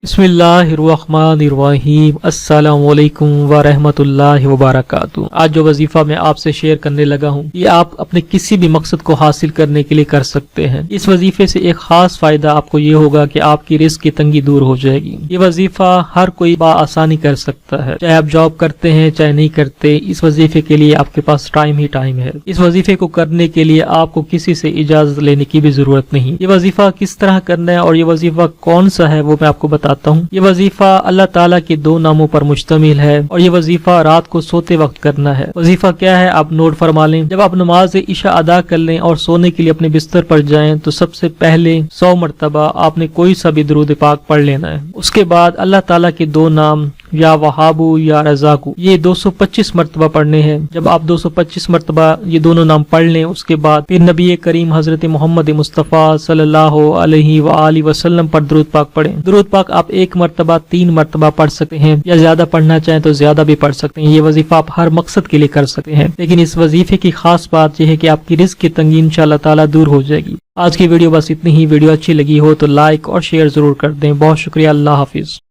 बिस्मिल्लाहिर्रहमानिर्रहीम। अस्सलाम वालेकुम वरहमतुल्लाहि वबरकातुहू। आज जो वजीफा मैं आपसे शेयर करने लगा हूँ ये आप अपने किसी भी मकसद को हासिल करने के लिए कर सकते हैं। इस वजीफे से एक खास फायदा आपको ये होगा कि आपकी रिस्क की तंगी दूर हो जाएगी। ये वजीफा हर कोई आसानी कर सकता है, चाहे आप जॉब करते हैं चाहे नहीं करते। इस वजीफे के लिए आपके पास टाइम ही टाइम है। इस वजीफे को करने के लिए आपको किसी से इजाजत लेने की भी जरूरत नहीं। ये वजीफा किस तरह करना है और ये वजीफा कौन सा है वो मैं आपको बताता हूँ। ये वजीफा अल्लाह ताला के दो नामों पर मुश्तमिल है और ये वजीफा रात को सोते वक्त करना है। वजीफा क्या है आप नोट फरमा लें। जब आप नमाज इशा अदा कर लें और सोने के लिए अपने बिस्तर पर जाएं तो सबसे पहले 100 मरतबा आपने कोई सा भी दुरूद पाक पढ़ लेना है। उसके बाद अल्लाह ताला के दो नाम या वहाबू या रज़ाकू ये 225 मरतबा पढ़ने हैं। जब आप 225 मरतबा ये दोनों नाम पढ़ लें उसके बाद फिर नबी करीम हजरत मोहम्मद मुस्तफ़ा सल्लल्लाहु अलैहि वआलिहि वसल्लम पर दुरूद पाक पढ़ें। दुरूद पाक आप 1 मरतबा 3 मरतबा पढ़ सकते हैं या ज्यादा पढ़ना चाहें तो ज्यादा भी पढ़ सकते हैं। ये वजीफा आप हर मकसद के लिए कर सकते हैं, लेकिन इस वजीफे की खास बात यह है कि आपकी रिस्क की तंगी इंशाअल्लाह ताला दूर हो जाएगी। आज की वीडियो बस इतनी ही। वीडियो अच्छी लगी हो तो लाइक और शेयर जरूर कर दें। बहुत शुक्रिया। अल्लाह हाफिज।